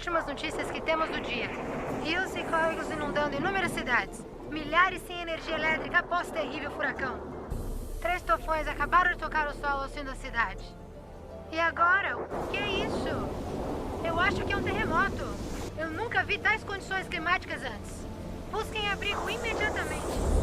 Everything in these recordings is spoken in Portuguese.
últimas notícias que temos do dia. Rios e córregos inundando inúmeras cidades. Milhares sem energia elétrica após terrível furacão. 3 tufões acabaram de tocar o solo ao sul da cidade. E agora? O que é isso? Eu acho que é um terremoto. Eu nunca vi tais condições climáticas antes. Busquem abrigo imediatamente.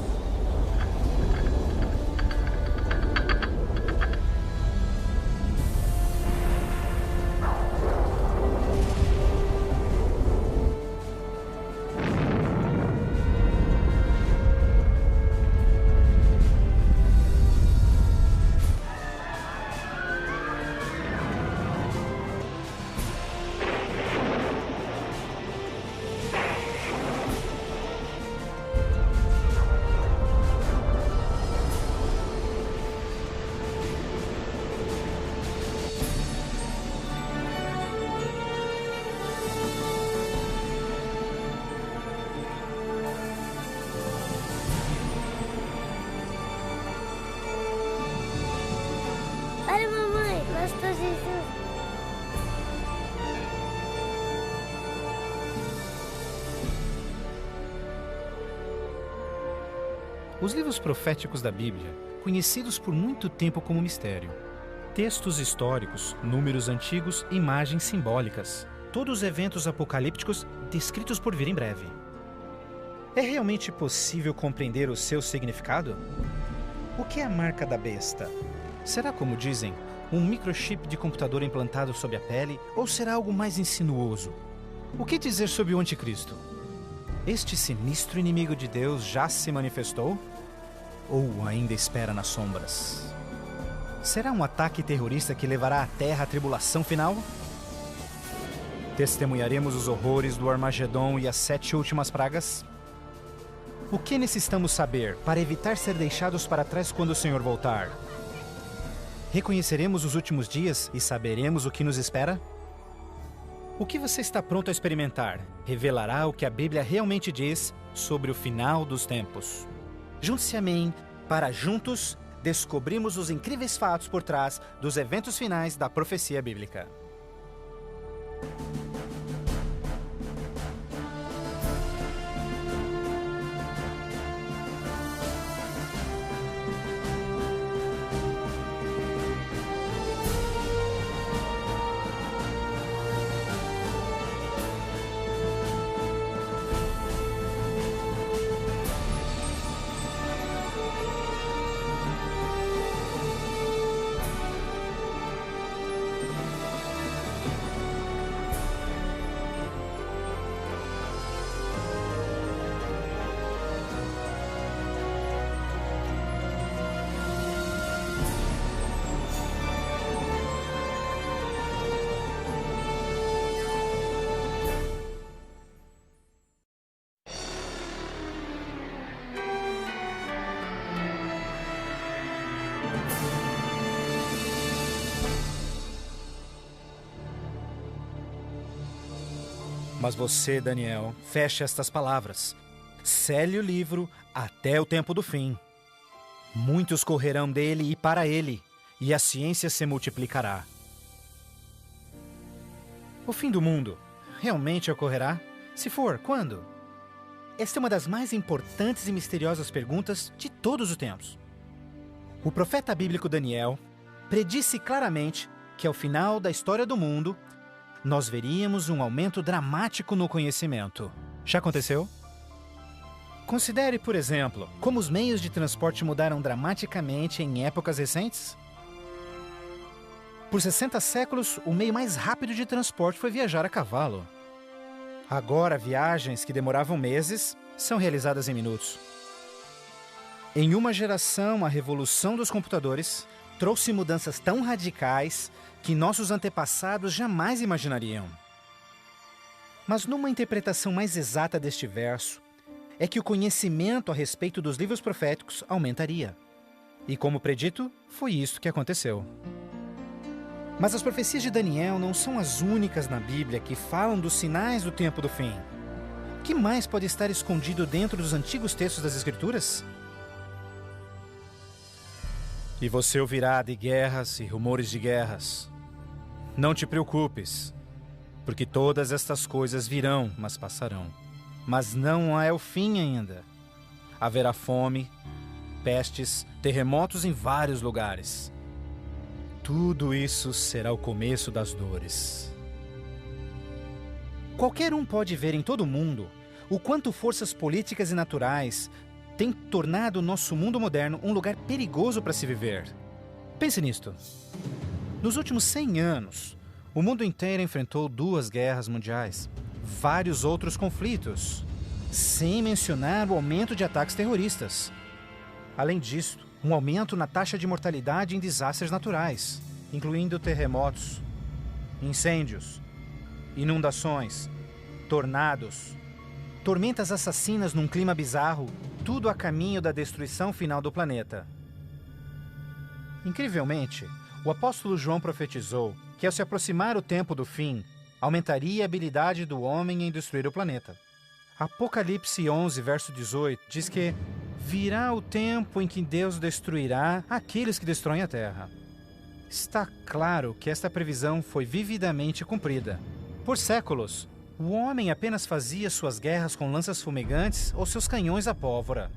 Olha, mamãe, pastor Jesus. Os livros proféticos da Bíblia, conhecidos por muito tempo como mistério. Textos históricos, números antigos, imagens simbólicas. Todos os eventos apocalípticos descritos por vir em breve. É realmente possível compreender o seu significado? O que é a marca da besta? Será, como dizem, um microchip de computador implantado sob a pele ou será algo mais insinuoso? O que dizer sobre o anticristo? Este sinistro inimigo de Deus já se manifestou? Ou ainda espera nas sombras? Será um ataque terrorista que levará a Terra à tribulação final? Testemunharemos os horrores do Armagedon e as 7 últimas pragas? O que necessitamos saber para evitar ser deixados para trás quando o Senhor voltar? Reconheceremos os últimos dias e saberemos o que nos espera? O que você está pronto a experimentar revelará o que a Bíblia realmente diz sobre o final dos tempos. Junte-se a mim para juntos descobrirmos os incríveis fatos por trás dos eventos finais da profecia bíblica. Mas você, Daniel, feche estas palavras. Cele o livro até o tempo do fim. Muitos correrão dele e para ele, e a ciência se multiplicará. O fim do mundo realmente ocorrerá? Se for, quando? Esta é uma das mais importantes e misteriosas perguntas de todos os tempos. O profeta bíblico Daniel predisse claramente que ao final da história do mundo, nós veríamos um aumento dramático no conhecimento. Já aconteceu? Considere, por exemplo, como os meios de transporte mudaram dramaticamente em épocas recentes. Por 60 séculos, o meio mais rápido de transporte foi viajar a cavalo. Agora, viagens que demoravam meses são realizadas em minutos. Em uma geração, a revolução dos computadores trouxe mudanças tão radicais que nossos antepassados jamais imaginariam. Mas numa interpretação mais exata deste verso, é que o conhecimento a respeito dos livros proféticos aumentaria. E como predito, foi isso que aconteceu. Mas as profecias de Daniel não são as únicas na Bíblia que falam dos sinais do tempo do fim. O que mais pode estar escondido dentro dos antigos textos das Escrituras? E você ouvirá de guerras e rumores de guerras. Não te preocupes. porque todas estas coisas virão, mas passarão. Mas não é o fim ainda. Haverá fome, pestes, terremotos em vários lugares. Tudo isso será o começo das dores. Qualquer um pode ver em todo o mundo o quanto forças políticas e naturais têm tornado o nosso mundo moderno um lugar perigoso para se viver. Pense nisto. Nos últimos 100 anos, o mundo inteiro enfrentou 2 guerras mundiais, vários outros conflitos, sem mencionar o aumento de ataques terroristas. Além disso, um aumento na taxa de mortalidade em desastres naturais, incluindo terremotos, incêndios, inundações, tornados, tormentas assassinas num clima bizarro, tudo a caminho da destruição final do planeta. Incrivelmente, o apóstolo João profetizou que ao se aproximar o tempo do fim, aumentaria a habilidade do homem em destruir o planeta. Apocalipse 11, verso 18, diz que virá o tempo em que Deus destruirá aqueles que destroem a terra. Está claro que esta previsão foi vividamente cumprida. Por séculos, o homem apenas fazia suas guerras com lanças fumegantes ou seus canhões à pólvora.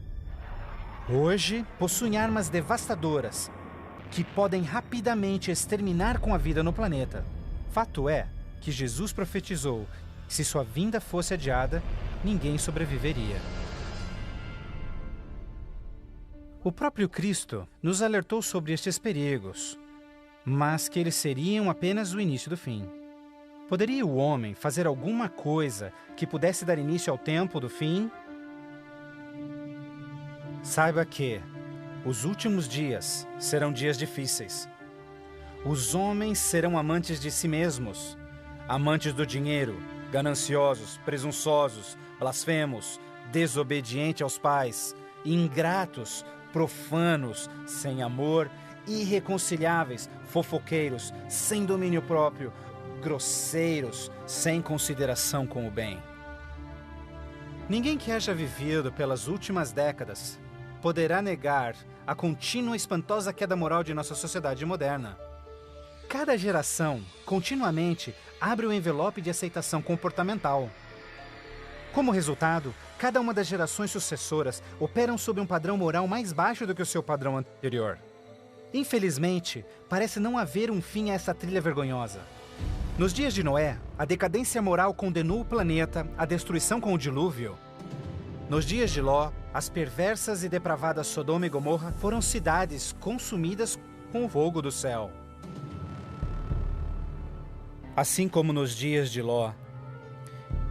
Hoje, possuem armas devastadoras que podem rapidamente exterminar com a vida no planeta. Fato é que Jesus profetizou que se sua vinda fosse adiada, ninguém sobreviveria. O próprio Cristo nos alertou sobre estes perigos, mas que eles seriam apenas o início do fim. Poderia o homem fazer alguma coisa que pudesse dar início ao tempo do fim? Saiba que os últimos dias serão dias difíceis. Os homens serão amantes de si mesmos, amantes do dinheiro, gananciosos, presunçosos, blasfemos, desobedientes aos pais, ingratos, profanos, sem amor, irreconciliáveis, fofoqueiros, sem domínio próprio, grosseiros, sem consideração com o bem. Ninguém que haja vivido pelas últimas décadas poderá negar a contínua e espantosa queda moral de nossa sociedade moderna. Cada geração, continuamente, abre o envelope de aceitação comportamental. Como resultado, cada uma das gerações sucessoras operam sob um padrão moral mais baixo do que o seu padrão anterior. Infelizmente, parece não haver um fim a essa trilha vergonhosa. Nos dias de Noé, a decadência moral condenou o planeta à destruição com o dilúvio. Nos dias de Ló, as perversas e depravadas Sodoma e Gomorra foram cidades consumidas com o fogo do céu. Assim como nos dias de Ló,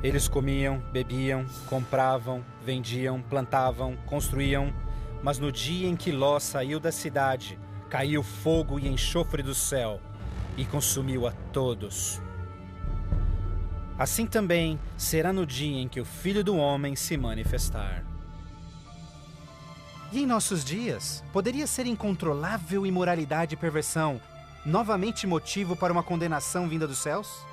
eles comiam, bebiam, compravam, vendiam, plantavam, construíam, mas no dia em que Ló saiu da cidade, caiu fogo e enxofre do céu e consumiu a todos. Assim também será no dia em que o Filho do Homem se manifestar. E em nossos dias, poderia ser incontrolável imoralidade e perversão novamente motivo para uma condenação vinda dos céus?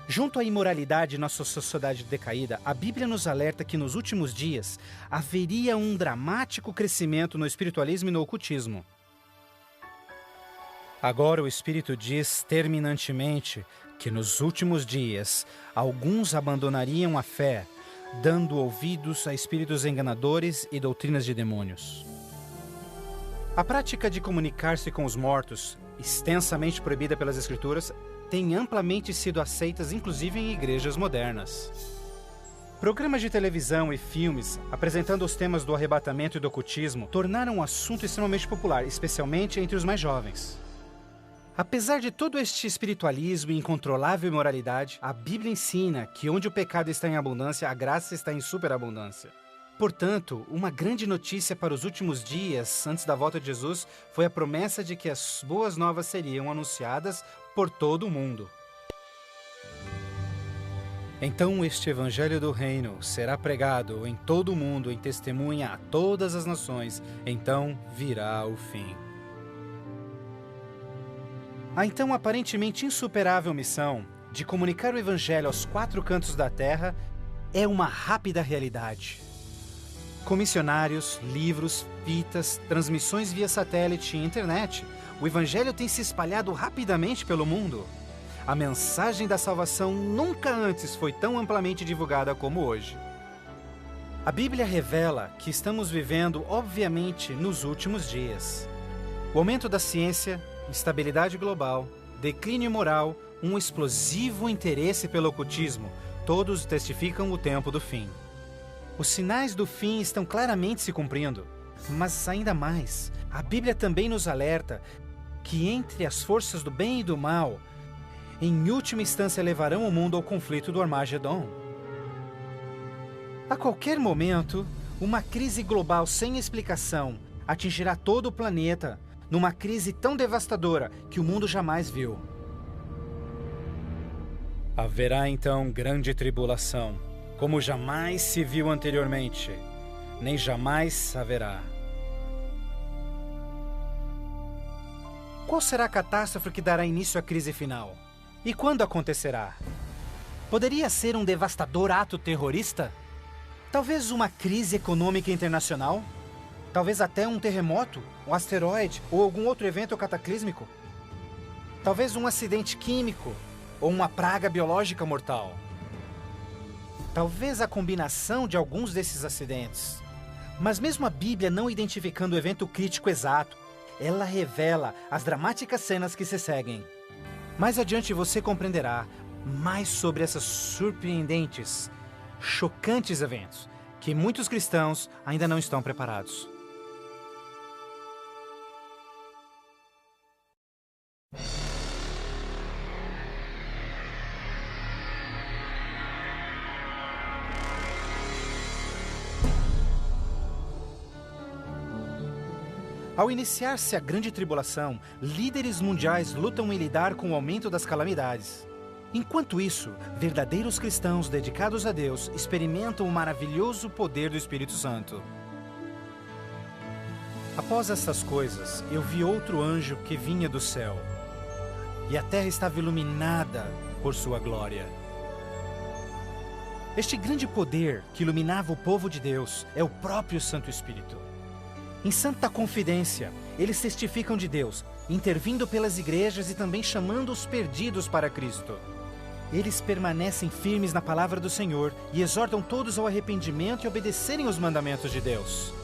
Junto à imoralidade de nossa sociedade decaída, a Bíblia nos alerta que nos últimos dias haveria um dramático crescimento no espiritualismo e no ocultismo. Agora o Espírito diz terminantemente que nos últimos dias alguns abandonariam a fé, dando ouvidos a espíritos enganadores e doutrinas de demônios. A prática de comunicar-se com os mortos, extensamente proibida pelas Escrituras, tem amplamente sido aceitas inclusive em igrejas modernas. Programas de televisão e filmes apresentando os temas do arrebatamento e do ocultismo tornaram um assunto extremamente popular, especialmente entre os mais jovens. Apesar de todo este espiritualismo e incontrolável imoralidade, a Bíblia ensina que onde o pecado está em abundância, a graça está em superabundância. Portanto, uma grande notícia para os últimos dias, antes da volta de Jesus, foi a promessa de que as boas novas seriam anunciadas por todo o mundo. Então este evangelho do reino será pregado em todo o mundo em testemunha a todas as nações, então virá o fim. A então aparentemente insuperável missão de comunicar o Evangelho aos 4 cantos da terra é uma rápida realidade. Com missionários, livros, fitas, transmissões via satélite e internet, o Evangelho tem se espalhado rapidamente pelo mundo. a mensagem da salvação nunca antes foi tão amplamente divulgada como hoje. A Bíblia revela que estamos vivendo, obviamente, nos últimos dias. O aumento da ciência, instabilidade global, declínio moral, um explosivo interesse pelo ocultismo, todos testificam o tempo do fim. Os sinais do fim estão claramente se cumprindo, mas ainda mais, a Bíblia também nos alerta que entre as forças do bem e do mal, em última instância levarão o mundo ao conflito do Armagedon. A qualquer momento, uma crise global sem explicação atingirá todo o planeta, numa crise tão devastadora que o mundo jamais viu. Haverá então grande tribulação, como jamais se viu anteriormente, nem jamais haverá. Qual será a catástrofe que dará início à crise final? E quando acontecerá? Poderia ser um devastador ato terrorista? Talvez uma crise econômica internacional? Talvez até um terremoto, um asteroide ou algum outro evento cataclísmico? Talvez um acidente químico ou uma praga biológica mortal? Talvez a combinação de alguns desses acidentes. Mas mesmo a Bíblia não identificando o evento crítico exato, ela revela as dramáticas cenas que se seguem. Mais adiante você compreenderá mais sobre esses surpreendentes, chocantes eventos que muitos cristãos ainda não estão preparados. Ao iniciar-se a grande tribulação, líderes mundiais lutam em lidar com o aumento das calamidades. Enquanto isso, verdadeiros cristãos dedicados a Deus experimentam o maravilhoso poder do Espírito Santo. Após essas coisas, eu vi outro anjo que vinha do céu, e a terra estava iluminada por sua glória. Este grande poder que iluminava o povo de Deus é o próprio Santo Espírito. Em santa confidência, eles testificam de Deus, intervindo pelas igrejas e também chamando os perdidos para Cristo. Eles permanecem firmes na palavra do Senhor e exortam todos ao arrependimento e obedecerem os mandamentos de Deus.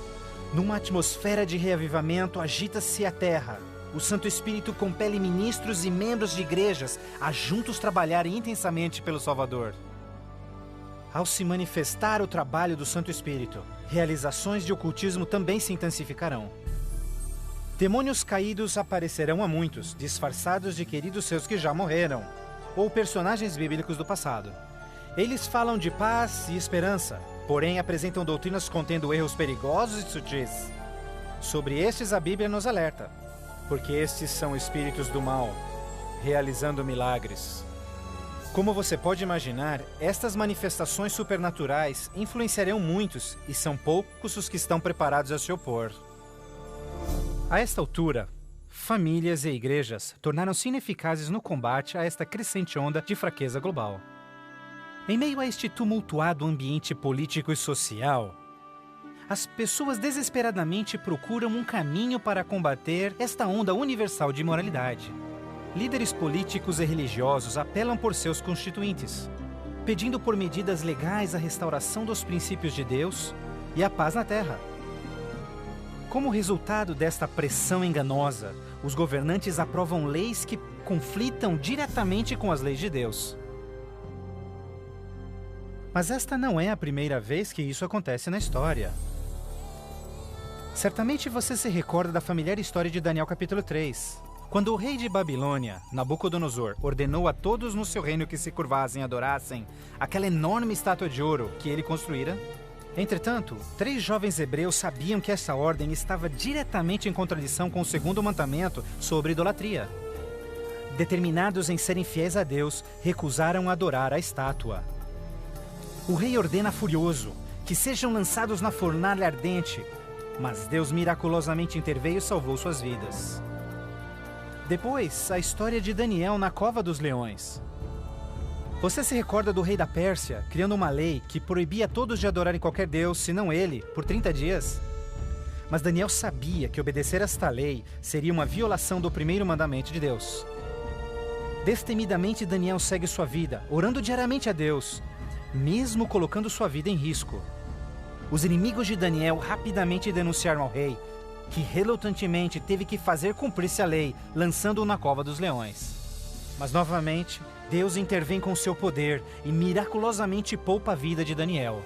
Numa atmosfera de reavivamento, agita-se a terra. O Santo Espírito compele ministros e membros de igrejas a juntos trabalharem intensamente pelo Salvador. Ao se manifestar o trabalho do Santo Espírito, realizações de ocultismo também se intensificarão. Demônios caídos aparecerão a muitos, disfarçados de queridos seus que já morreram, ou personagens bíblicos do passado. Eles falam de paz e esperança, porém apresentam doutrinas contendo erros perigosos e sutis. Sobre estes a Bíblia nos alerta, porque estes são espíritos do mal, realizando milagres. Como você pode imaginar, estas manifestações supernaturais influenciarão muitos e são poucos os que estão preparados a se opor. A esta altura, famílias e igrejas tornaram-se ineficazes no combate a esta crescente onda de fraqueza global. Em meio a este tumultuado ambiente político e social, as pessoas desesperadamente procuram um caminho para combater esta onda universal de imoralidade. Líderes políticos e religiosos apelam por seus constituintes, pedindo por medidas legais a restauração dos princípios de Deus e a paz na terra. Como resultado desta pressão enganosa, os governantes aprovam leis que conflitam diretamente com as leis de Deus. Mas esta não é a primeira vez que isso acontece na história. Certamente você se recorda da familiar história de Daniel capítulo 3. Quando o rei de Babilônia, Nabucodonosor, ordenou a todos no seu reino que se curvassem e adorassem aquela enorme estátua de ouro que ele construíra. Entretanto, 3 jovens hebreus sabiam que essa ordem estava diretamente em contradição com o segundo mandamento sobre idolatria. Determinados em serem fiéis a Deus, recusaram adorar a estátua. O rei ordena furioso que sejam lançados na fornalha ardente, mas Deus miraculosamente interveio e salvou suas vidas. Depois, a história de Daniel na cova dos leões. Você se recorda do rei da Pérsia criando uma lei que proibia todos de adorarem qualquer deus, senão ele, por 30 dias? Mas Daniel sabia que obedecer esta lei seria uma violação do primeiro mandamento de Deus. Destemidamente, Daniel segue sua vida, orando diariamente a Deus, mesmo colocando sua vida em risco. Os inimigos de Daniel rapidamente denunciaram ao rei, que relutantemente teve que fazer cumprir-se a lei, lançando-o na cova dos leões. Mas novamente, Deus intervém com seu poder e miraculosamente poupa a vida de Daniel.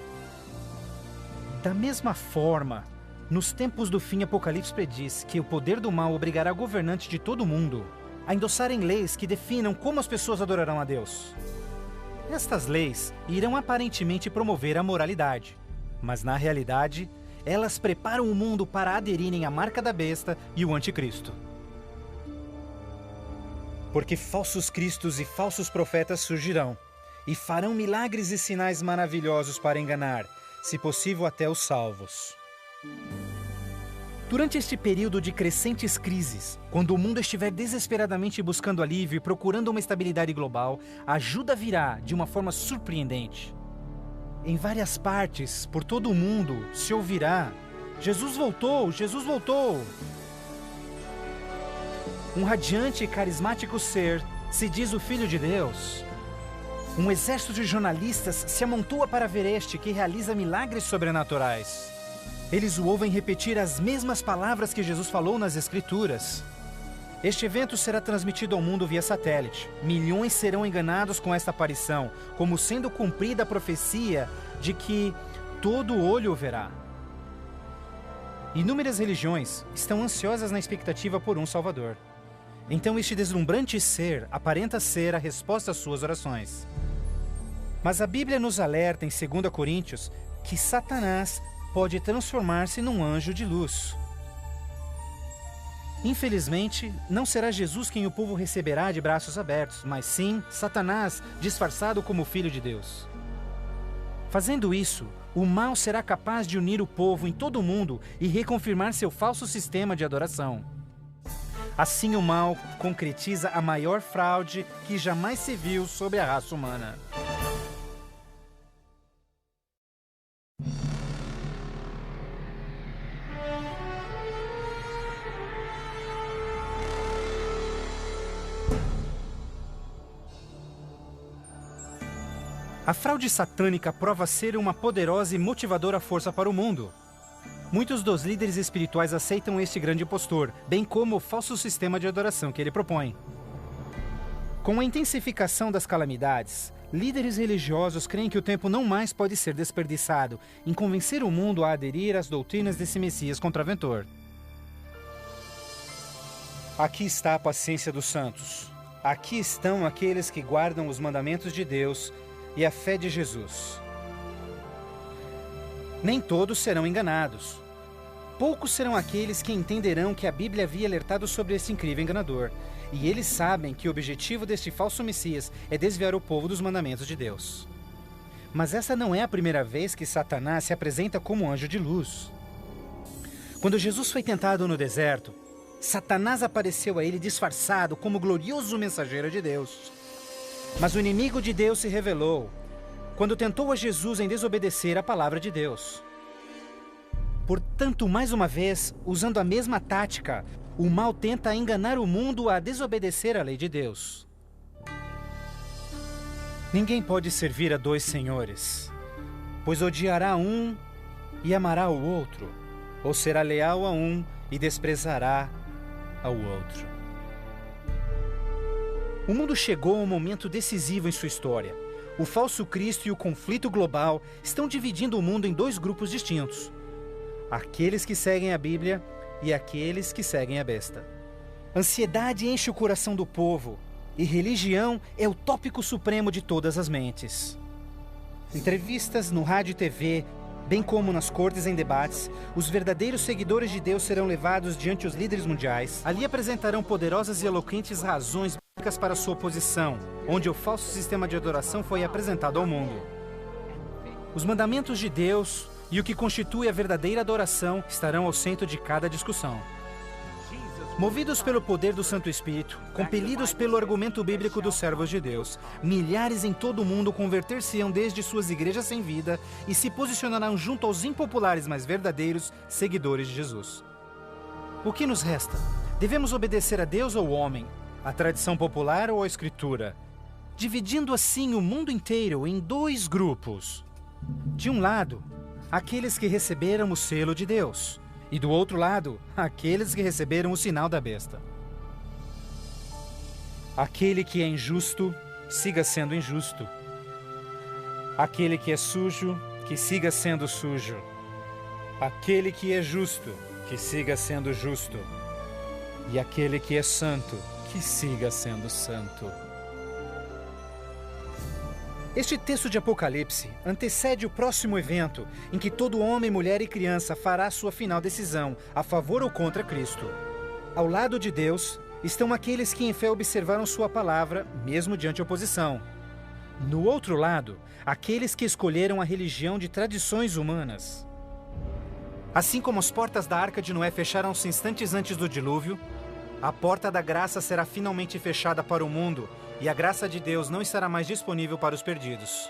Da mesma forma, nos tempos do fim, Apocalipse prediz que o poder do mal obrigará governantes de todo o mundo a endossarem leis que definam como as pessoas adorarão a Deus. Estas leis irão aparentemente promover a moralidade, mas na realidade, elas preparam o mundo para aderirem à marca da besta e o anticristo. Porque falsos cristos e falsos profetas surgirão e farão milagres e sinais maravilhosos para enganar, se possível até os salvos. Durante este período de crescentes crises, quando o mundo estiver desesperadamente buscando alívio e procurando uma estabilidade global, a ajuda virá de uma forma surpreendente. Em várias partes, por todo o mundo, se ouvirá: Jesus voltou! Jesus voltou! Um radiante e carismático ser se diz o Filho de Deus. Um exército de jornalistas se amontoa para ver este que realiza milagres sobrenaturais. Eles o ouvem repetir as mesmas palavras que Jesus falou nas Escrituras. Este evento será transmitido ao mundo via satélite. Milhões serão enganados com esta aparição, como sendo cumprida a profecia de que todo olho o verá. Inúmeras religiões estão ansiosas na expectativa por um Salvador. Então este deslumbrante ser aparenta ser a resposta às suas orações. Mas a Bíblia nos alerta em 2 Coríntios que Satanás pode transformar-se num anjo de luz. Infelizmente, não será Jesus quem o povo receberá de braços abertos, mas sim Satanás, disfarçado como Filho de Deus. Fazendo isso, o mal será capaz de unir o povo em todo o mundo e reconfirmar seu falso sistema de adoração. Assim, o mal concretiza a maior fraude que jamais se viu sobre a raça humana. A fraude satânica prova ser uma poderosa e motivadora força para o mundo. Muitos dos líderes espirituais aceitam este grande impostor, bem como o falso sistema de adoração que ele propõe. Com a intensificação das calamidades, líderes religiosos creem que o tempo não mais pode ser desperdiçado em convencer o mundo a aderir às doutrinas desse Messias contraventor. Aqui está a paciência dos santos. Aqui estão aqueles que guardam os mandamentos de Deus e a fé de Jesus. Nem todos serão enganados. Poucos serão aqueles que entenderão que a Bíblia havia alertado sobre esse incrível enganador, e eles sabem que o objetivo deste falso Messias é desviar o povo dos mandamentos de Deus. Mas essa não é a primeira vez que Satanás se apresenta como anjo de luz. Quando Jesus foi tentado no deserto, Satanás apareceu a ele disfarçado como glorioso mensageiro de Deus. Mas o inimigo de Deus se revelou quando tentou a Jesus em desobedecer a palavra de Deus. Portanto, mais uma vez, usando a mesma tática, o mal tenta enganar o mundo a desobedecer a lei de Deus. Ninguém pode servir a dois senhores, pois odiará um e amará o outro, ou será leal a um e desprezará ao outro. O mundo chegou a um momento decisivo em sua história. O falso Cristo e o conflito global estão dividindo o mundo em dois grupos distintos: aqueles que seguem a Bíblia e aqueles que seguem a besta. Ansiedade enche o coração do povo, e religião é o tópico supremo de todas as mentes. Entrevistas no rádio e TV, bem como nas cortes em debates, os verdadeiros seguidores de Deus serão levados diante os líderes mundiais. Ali apresentarão poderosas e eloquentes razões bíblicas para sua oposição, onde o falso sistema de adoração foi apresentado ao mundo. Os mandamentos de Deus e o que constitui a verdadeira adoração estarão ao centro de cada discussão. Movidos pelo poder do Santo Espírito, compelidos pelo argumento bíblico dos servos de Deus, milhares em todo o mundo converter-se-ão desde suas igrejas sem vida e se posicionarão junto aos impopulares, mas verdadeiros seguidores de Jesus. O que nos resta? Devemos obedecer a Deus ou ao homem? A tradição popular ou a escritura? Dividindo assim o mundo inteiro em dois grupos. De um lado, aqueles que receberam o selo de Deus. E do outro lado, aqueles que receberam o sinal da besta. Aquele que é injusto, siga sendo injusto. Aquele que é sujo, que siga sendo sujo. Aquele que é justo, que siga sendo justo. E aquele que é santo, que siga sendo santo. Este texto de Apocalipse antecede o próximo evento em que todo homem, mulher e criança fará sua final decisão a favor ou contra Cristo. Ao lado de Deus estão aqueles que em fé observaram sua palavra, mesmo diante oposição. No outro lado, aqueles que escolheram a religião de tradições humanas. Assim como as portas da Arca de Noé fecharam-se instantes antes do dilúvio, a porta da graça será finalmente fechada para o mundo e a graça de Deus não estará mais disponível para os perdidos.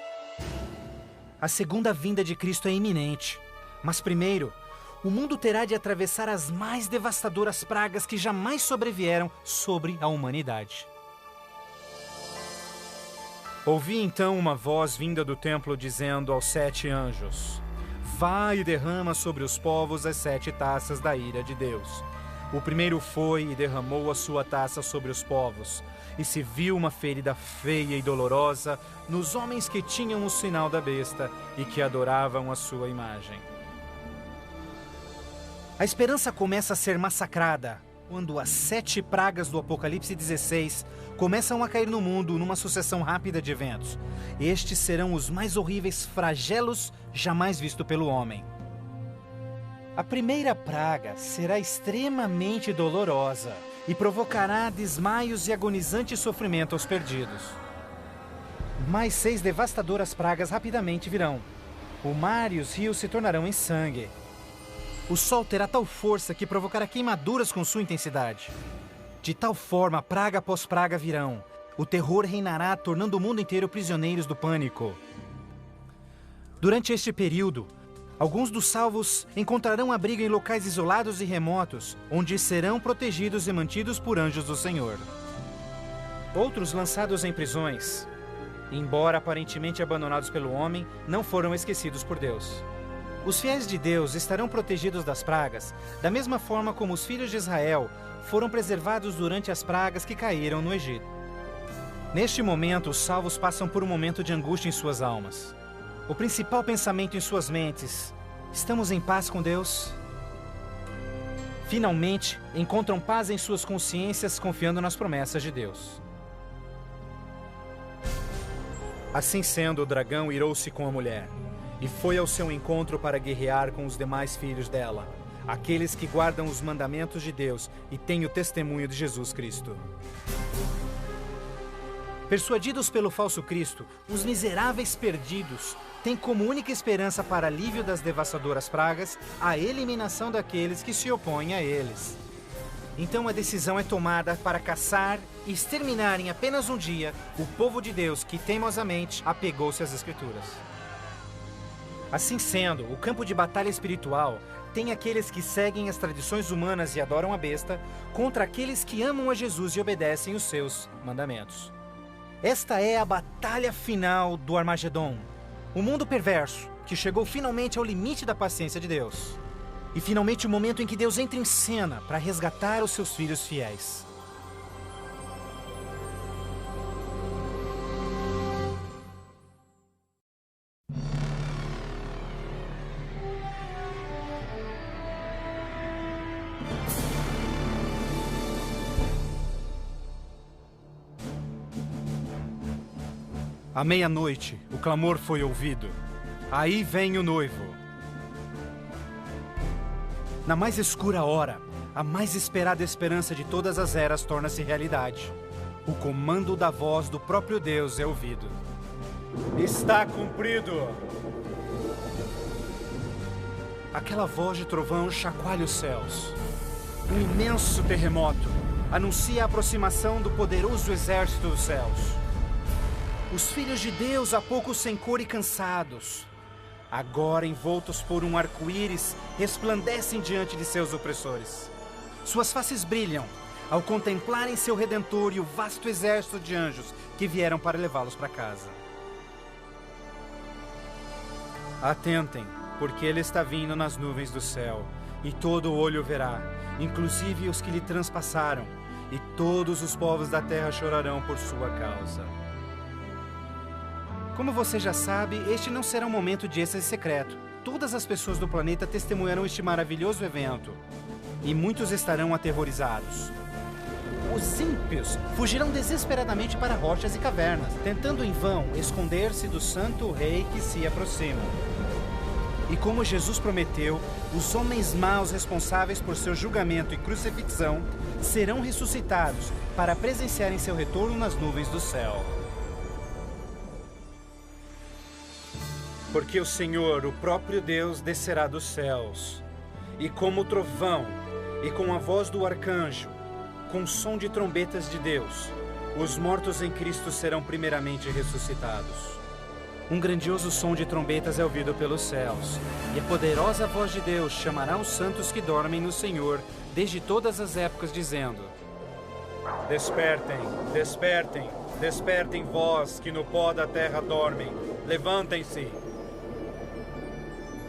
A segunda vinda de Cristo é iminente, mas primeiro, o mundo terá de atravessar as mais devastadoras pragas que jamais sobrevieram sobre a humanidade. Ouvi então uma voz vinda do templo dizendo aos 7 anjos: Vai e derrama sobre os povos as 7 taças da ira de Deus. O primeiro foi e derramou a sua taça sobre os povos, e se viu uma ferida feia e dolorosa nos homens que tinham o sinal da besta e que adoravam a sua imagem. A esperança começa a ser massacrada quando as 7 pragas do Apocalipse 16 começam a cair no mundo numa sucessão rápida de eventos. Estes serão os mais horríveis flagelos jamais vistos pelo homem. A primeira praga será extremamente dolorosa e provocará desmaios e agonizante sofrimento aos perdidos. Mais 6 devastadoras pragas rapidamente virão. O mar e os rios se tornarão em sangue. O sol terá tal força que provocará queimaduras com sua intensidade. De tal forma, praga após praga virão. O terror reinará, tornando o mundo inteiro prisioneiros do pânico. Durante este período, alguns dos salvos encontrarão abrigo em locais isolados e remotos, onde serão protegidos e mantidos por anjos do Senhor. Outros lançados em prisões, embora aparentemente abandonados pelo homem, não foram esquecidos por Deus. Os fiéis de Deus estarão protegidos das pragas, da mesma forma como os filhos de Israel foram preservados durante as pragas que caíram no Egito. Neste momento, os salvos passam por um momento de angústia em suas almas. O principal pensamento em suas mentes: estamos em paz com Deus? Finalmente, encontram paz em suas consciências confiando nas promessas de Deus. Assim sendo, o dragão irou-se com a mulher e foi ao seu encontro para guerrear com os demais filhos dela, aqueles que guardam os mandamentos de Deus e têm o testemunho de Jesus Cristo. Persuadidos pelo falso Cristo, os miseráveis perdidos têm como única esperança para alívio das devastadoras pragas a eliminação daqueles que se opõem a eles. Então a decisão é tomada para caçar e exterminar em apenas um dia o povo de Deus que teimosamente apegou-se às Escrituras. Assim sendo, o campo de batalha espiritual tem aqueles que seguem as tradições humanas e adoram a besta contra aqueles que amam a Jesus e obedecem os seus mandamentos. Esta é a batalha final do Armagedon, o mundo perverso que chegou finalmente ao limite da paciência de Deus. E finalmente o momento em que Deus entra em cena para resgatar os seus filhos fiéis. À meia-noite, o clamor foi ouvido. Aí vem o noivo. Na mais escura hora, a mais esperada esperança de todas as eras torna-se realidade. O comando da voz do próprio Deus é ouvido. Está cumprido! Aquela voz de trovão chacoalha os céus. Um imenso terremoto anuncia a aproximação do poderoso exército dos céus. Os filhos de Deus, há pouco sem cor e cansados, agora envoltos por um arco-íris, resplandecem diante de seus opressores. Suas faces brilham, ao contemplarem seu Redentor e o vasto exército de anjos que vieram para levá-los para casa. Atentem, porque ele está vindo nas nuvens do céu, e todo olho verá, inclusive os que lhe transpassaram, e todos os povos da terra chorarão por sua causa. Como você já sabe, este não será um momento de êxtase secreto. Todas as pessoas do planeta testemunharão este maravilhoso evento, e muitos estarão aterrorizados. Os ímpios fugirão desesperadamente para rochas e cavernas, tentando em vão esconder-se do santo rei que se aproxima. E como Jesus prometeu, os homens maus responsáveis por seu julgamento e crucifixão serão ressuscitados para presenciarem seu retorno nas nuvens do céu. Porque o Senhor, o próprio Deus, descerá dos céus, e como o trovão, e com a voz do arcanjo, com o som de trombetas de Deus, os mortos em Cristo serão primeiramente ressuscitados. Um grandioso som de trombetas é ouvido pelos céus, e a poderosa voz de Deus chamará os santos que dormem no Senhor desde todas as épocas, dizendo: Despertem, despertem, despertem vós que no pó da terra dormem, levantem-se.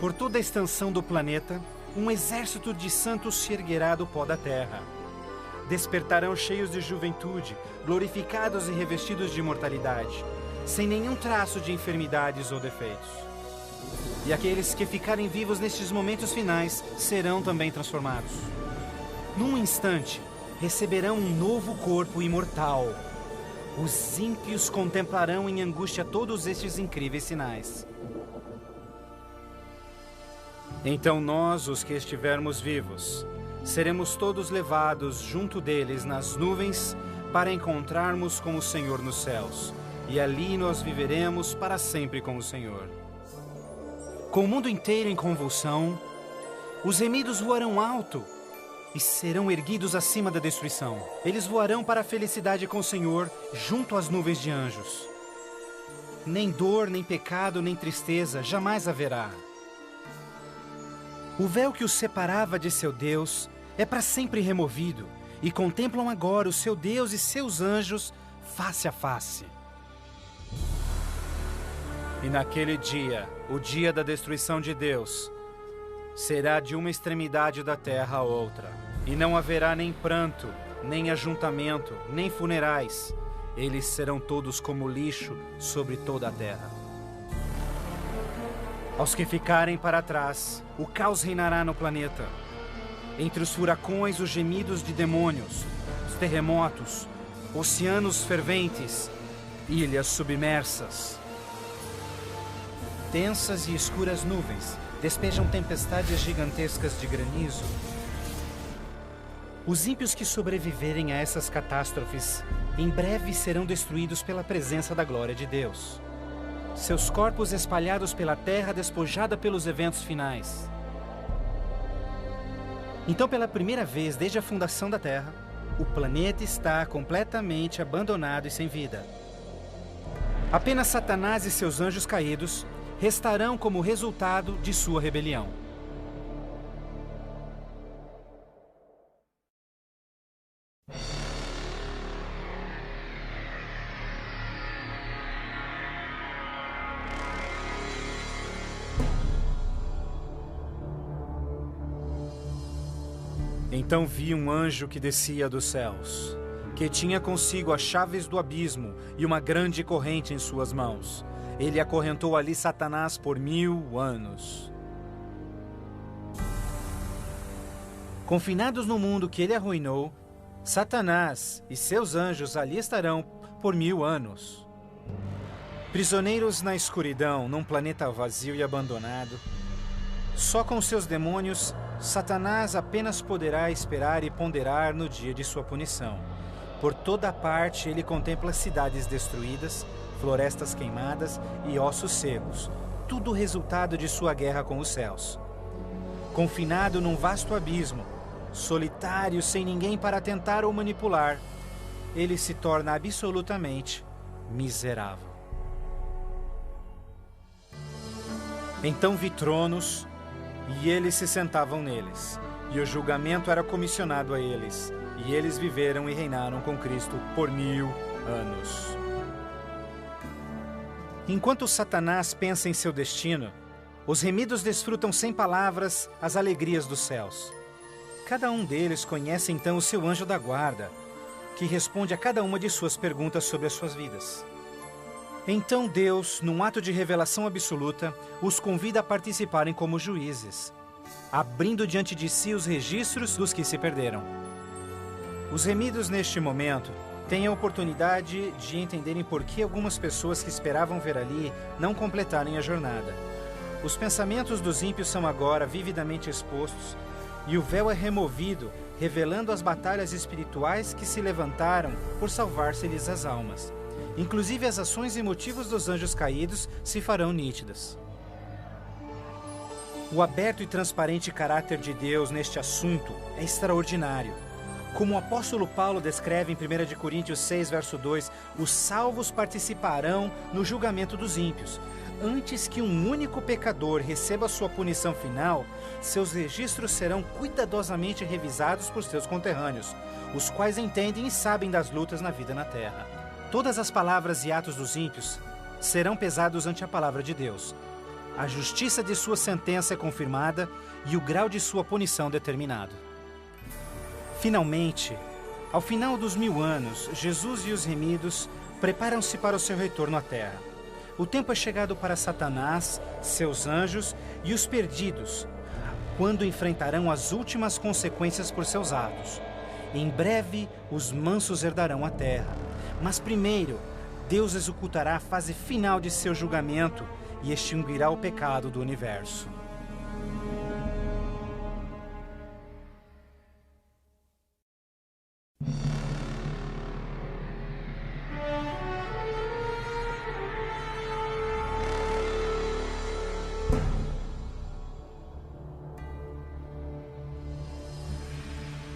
Por toda a extensão do planeta, um exército de santos se erguerá do pó da terra. Despertarão cheios de juventude, glorificados e revestidos de imortalidade, sem nenhum traço de enfermidades ou defeitos. E aqueles que ficarem vivos nestes momentos finais serão também transformados. Num instante, receberão um novo corpo imortal. Os ímpios contemplarão em angústia todos estes incríveis sinais. Então nós, os que estivermos vivos, seremos todos levados junto deles nas nuvens para encontrarmos com o Senhor nos céus. E ali nós viveremos para sempre com o Senhor. Com o mundo inteiro em convulsão, os remidos voarão alto e serão erguidos acima da destruição. Eles voarão para a felicidade com o Senhor, junto às nuvens de anjos. Nem dor, nem pecado, nem tristeza jamais haverá. O véu que os separava de seu Deus é para sempre removido, e contemplam agora o seu Deus e seus anjos face a face. E naquele dia, o dia da destruição de Deus, será de uma extremidade da terra a outra. E não haverá nem pranto, nem ajuntamento, nem funerais. Eles serão todos como lixo sobre toda a terra. Aos que ficarem para trás, o caos reinará no planeta. Entre os furacões, os gemidos de demônios, os terremotos, oceanos ferventes, ilhas submersas. Densas e escuras nuvens despejam tempestades gigantescas de granizo. Os ímpios que sobreviverem a essas catástrofes em breve serão destruídos pela presença da glória de Deus. Seus corpos espalhados pela terra despojada pelos eventos finais. Então, pela primeira vez desde a fundação da Terra, o planeta está completamente abandonado e sem vida. Apenas Satanás e seus anjos caídos restarão como resultado de sua rebelião. Então vi um anjo que descia dos céus, que tinha consigo as chaves do abismo e uma grande corrente em suas mãos. Ele acorrentou ali Satanás por 1000 anos. Confinados no mundo que ele arruinou, Satanás e seus anjos ali estarão por 1000 anos. Prisioneiros na escuridão, num planeta vazio e abandonado, só com seus demônios, Satanás apenas poderá esperar e ponderar no dia de sua punição. Por toda parte ele contempla cidades destruídas, florestas queimadas e ossos secos, tudo resultado de sua guerra com os céus. Confinado num vasto abismo, solitário, sem ninguém para tentar ou manipular, ele se torna absolutamente miserável. Então vi tronos, e eles se sentavam neles, e o julgamento era comissionado a eles. E eles viveram e reinaram com Cristo por 1000 anos. Enquanto Satanás pensa em seu destino, os remidos desfrutam sem palavras as alegrias dos céus. Cada um deles conhece então o seu anjo da guarda, que responde a cada uma de suas perguntas sobre as suas vidas. Então Deus, num ato de revelação absoluta, os convida a participarem como juízes, abrindo diante de si os registros dos que se perderam. Os remidos, neste momento, têm a oportunidade de entenderem por que algumas pessoas que esperavam ver ali não completarem a jornada. Os pensamentos dos ímpios são agora vividamente expostos e o véu é removido, revelando as batalhas espirituais que se levantaram por salvar-se-lhes as almas. Inclusive as ações e motivos dos anjos caídos se farão nítidas. O aberto e transparente caráter de Deus neste assunto é extraordinário. Como o apóstolo Paulo descreve em 1 Coríntios 6, verso 2, os salvos participarão no julgamento dos ímpios. Antes que um único pecador receba sua punição final, seus registros serão cuidadosamente revisados por seus conterrâneos, os quais entendem e sabem das lutas na vida na terra. Todas as palavras e atos dos ímpios serão pesados ante a palavra de Deus. A justiça de sua sentença é confirmada e o grau de sua punição determinado. Finalmente, ao final dos 1000 anos, Jesus e os remidos preparam-se para o seu retorno à terra. O tempo é chegado para Satanás, seus anjos e os perdidos, quando enfrentarão as últimas consequências por seus atos. Em breve, os mansos herdarão a terra. Mas primeiro, Deus executará a fase final de seu julgamento e extinguirá o pecado do universo.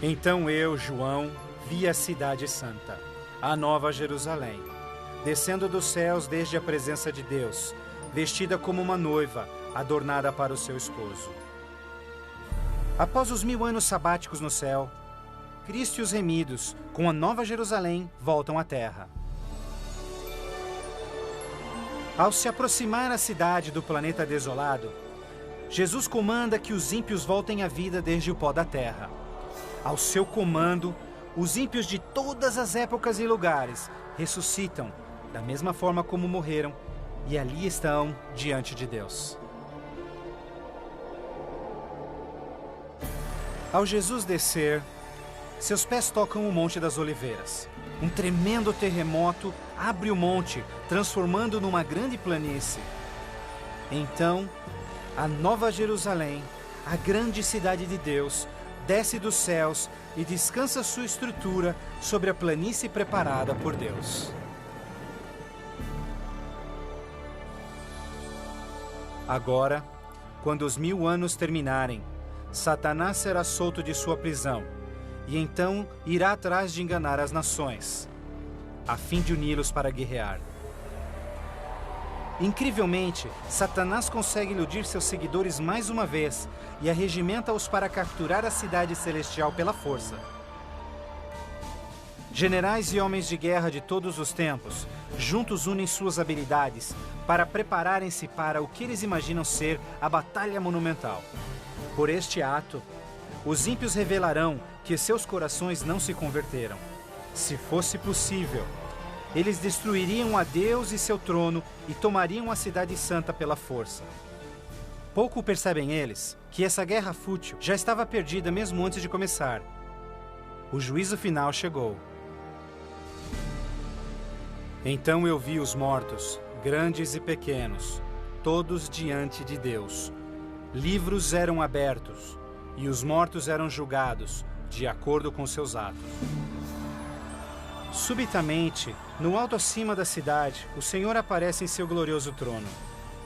Então eu, João, vi a cidade santa, a Nova Jerusalém, descendo dos céus desde a presença de Deus, vestida como uma noiva, adornada para o seu esposo. Após os 1000 anos sabáticos no céu, Cristo e os remidos, com a Nova Jerusalém, voltam à terra. Ao se aproximar a cidade do planeta desolado, Jesus comanda que os ímpios voltem à vida desde o pó da terra. Ao seu comando, os ímpios de todas as épocas e lugares ressuscitam, da mesma forma como morreram, e ali estão diante de Deus. Ao Jesus descer, seus pés tocam o Monte das Oliveiras. Um tremendo terremoto abre o monte, transformando numa grande planície. Então, a Nova Jerusalém, a grande cidade de Deus, desce dos céus e descansa sua estrutura sobre a planície preparada por Deus. Agora, quando os 1000 anos terminarem, Satanás será solto de sua prisão e então irá atrás de enganar as nações, a fim de uni-los para guerrear. Incrivelmente, Satanás consegue iludir seus seguidores mais uma vez e arregimenta-os para capturar a cidade celestial pela força. Generais e homens de guerra de todos os tempos, juntos unem suas habilidades para prepararem-se para o que eles imaginam ser a batalha monumental. Por este ato, os ímpios revelarão que seus corações não se converteram. Se fosse possível, eles destruiriam a Deus e seu trono e tomariam a cidade santa pela força. Pouco percebem eles que essa guerra fútil já estava perdida mesmo antes de começar. O juízo final chegou. Então eu vi os mortos, grandes e pequenos, todos diante de Deus. Livros eram abertos e os mortos eram julgados de acordo com seus atos. Subitamente, no alto acima da cidade, o Senhor aparece em seu glorioso trono.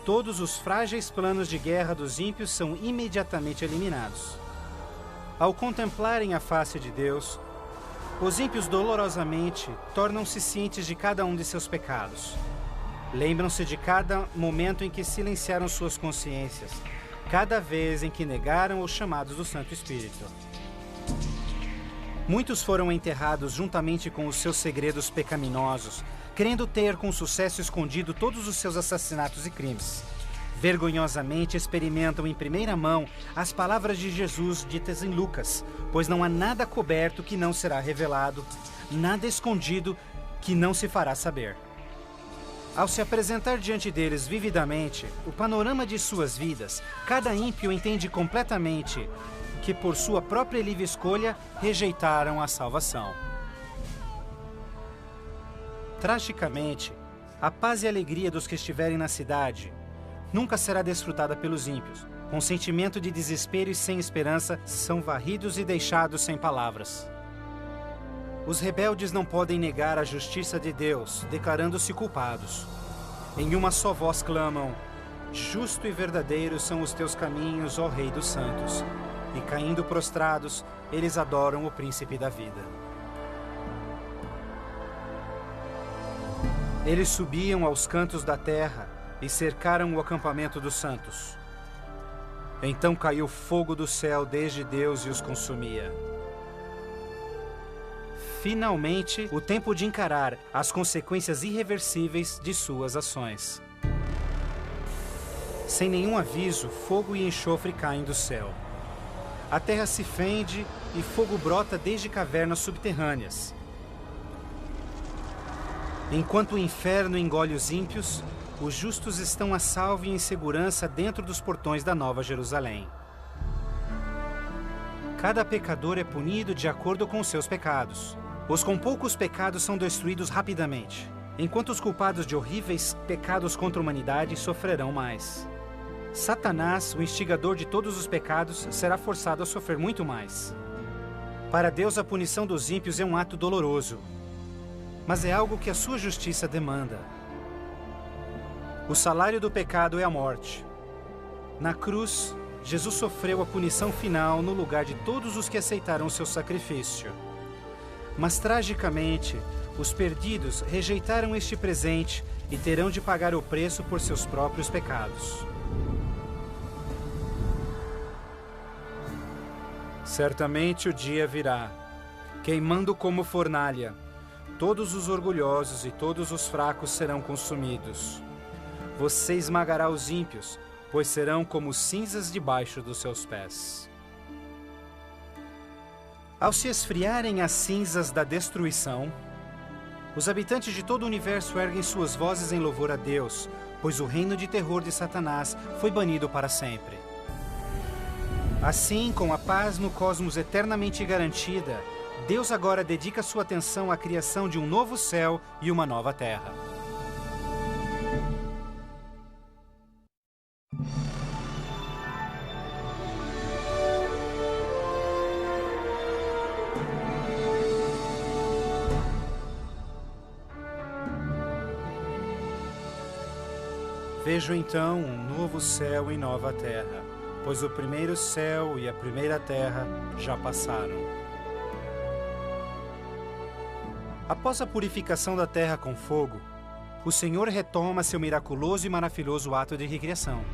Todos os frágeis planos de guerra dos ímpios são imediatamente eliminados. Ao contemplarem a face de Deus, os ímpios dolorosamente tornam-se cientes de cada um de seus pecados. Lembram-se de cada momento em que silenciaram suas consciências, cada vez em que negaram os chamados do Santo Espírito. Muitos foram enterrados juntamente com os seus segredos pecaminosos, querendo ter com sucesso escondido todos os seus assassinatos e crimes. Vergonhosamente experimentam em primeira mão as palavras de Jesus ditas em Lucas, pois não há nada coberto que não será revelado, nada escondido que não se fará saber. Ao se apresentar diante deles vividamente o panorama de suas vidas, cada ímpio entende completamente que por sua própria livre escolha rejeitaram a salvação. Tragicamente, a paz e a alegria dos que estiverem na cidade nunca será desfrutada pelos ímpios. Com sentimento de desespero e sem esperança, são varridos e deixados sem palavras. Os rebeldes não podem negar a justiça de Deus, declarando-se culpados. Em uma só voz clamam: justo e verdadeiro são os teus caminhos, ó Rei dos Santos. E caindo prostrados, eles adoram o Príncipe da Vida. Eles subiam aos cantos da terra e cercaram o acampamento dos santos. Então caiu fogo do céu desde Deus e os consumia. Finalmente, o tempo de encarar as consequências irreversíveis de suas ações. Sem nenhum aviso, fogo e enxofre caem do céu. A terra se fende e fogo brota desde cavernas subterrâneas. Enquanto o inferno engole os ímpios, os justos estão a salvo e em segurança dentro dos portões da Nova Jerusalém. Cada pecador é punido de acordo com seus pecados. Os com poucos pecados são destruídos rapidamente, enquanto os culpados de horríveis pecados contra a humanidade sofrerão mais. Satanás, o instigador de todos os pecados, será forçado a sofrer muito mais. Para Deus, a punição dos ímpios é um ato doloroso, mas é algo que a sua justiça demanda. O salário do pecado é a morte. Na cruz, Jesus sofreu a punição final no lugar de todos os que aceitaram o seu sacrifício. Mas, tragicamente, os perdidos rejeitaram este presente e terão de pagar o preço por seus próprios pecados. Certamente o dia virá, queimando como fornalha. Todos os orgulhosos e todos os fracos serão consumidos. Você esmagará os ímpios, pois serão como cinzas debaixo dos seus pés. Ao se esfriarem as cinzas da destruição, os habitantes de todo o universo erguem suas vozes em louvor a Deus, pois o reino de terror de Satanás foi banido para sempre. Assim, com a paz no cosmos eternamente garantida, Deus agora dedica sua atenção à criação de um novo céu e uma nova terra. Vejo então um novo céu e nova terra, pois o primeiro céu e a primeira terra já passaram. Após a purificação da terra com fogo, o Senhor retoma seu miraculoso e maravilhoso ato de recriação.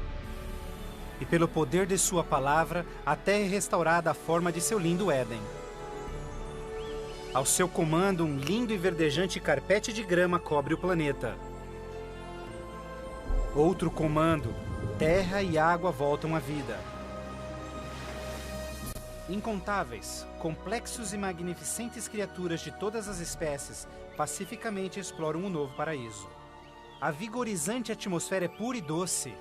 E pelo poder de sua palavra, a terra é restaurada à forma de seu lindo Éden. Ao seu comando, um lindo e verdejante carpete de grama cobre o planeta. Outro comando, terra e água voltam à vida. Incontáveis, complexos e magnificentes criaturas de todas as espécies pacificamente exploram um novo paraíso. A vigorizante atmosfera é pura e doce.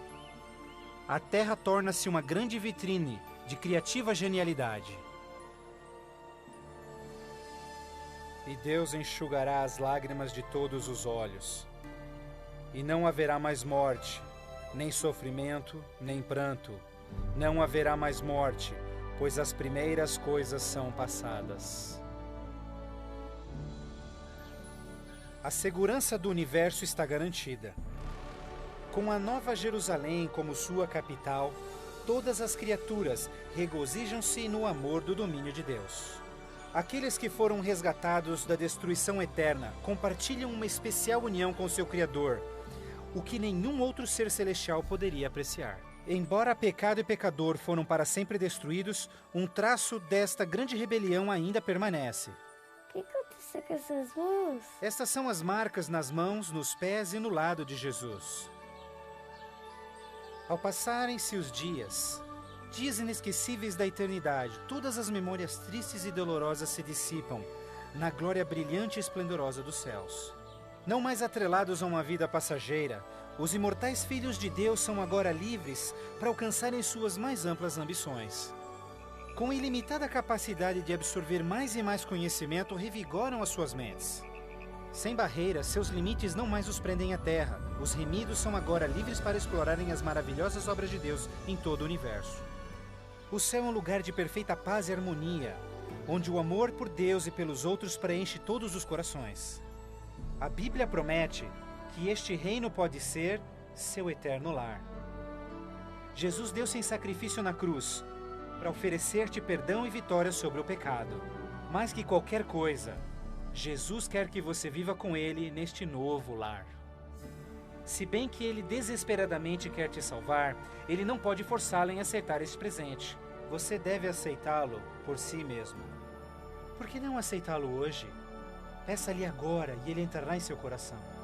A terra torna-se uma grande vitrine de criativa genialidade. E Deus enxugará as lágrimas de todos os olhos. E não haverá mais morte, nem sofrimento, nem pranto. Não haverá mais morte, pois as primeiras coisas são passadas. A segurança do universo está garantida. Com a Nova Jerusalém como sua capital, todas as criaturas regozijam-se no amor do domínio de Deus. Aqueles que foram resgatados da destruição eterna compartilham uma especial união com seu Criador, o que nenhum outro ser celestial poderia apreciar. Embora pecado e pecador foram para sempre destruídos, um traço desta grande rebelião ainda permanece. O que aconteceu com essas mãos? Estas são as marcas nas mãos, nos pés e no lado de Jesus. Ao passarem-se os dias inesquecíveis da eternidade, todas as memórias tristes e dolorosas se dissipam na glória brilhante e esplendorosa dos céus. Não mais atrelados a uma vida passageira, os imortais filhos de Deus são agora livres para alcançarem suas mais amplas ambições. Com ilimitada capacidade de absorver mais e mais conhecimento, revigoram as suas mentes. Sem barreiras, seus limites não mais os prendem à terra. Os remidos são agora livres para explorarem as maravilhosas obras de Deus em todo o universo. O céu é um lugar de perfeita paz e harmonia, onde o amor por Deus e pelos outros preenche todos os corações. A Bíblia promete que este reino pode ser seu eterno lar. Jesus deu-se em sacrifício na cruz para oferecer-te perdão e vitória sobre o pecado. Mais que qualquer coisa, Jesus quer que você viva com Ele neste novo lar. Se bem que Ele desesperadamente quer te salvar, Ele não pode forçá-lo em aceitar este presente. Você deve aceitá-lo por si mesmo. Por que não aceitá-lo hoje? Peça-lhe agora e Ele entrará em seu coração.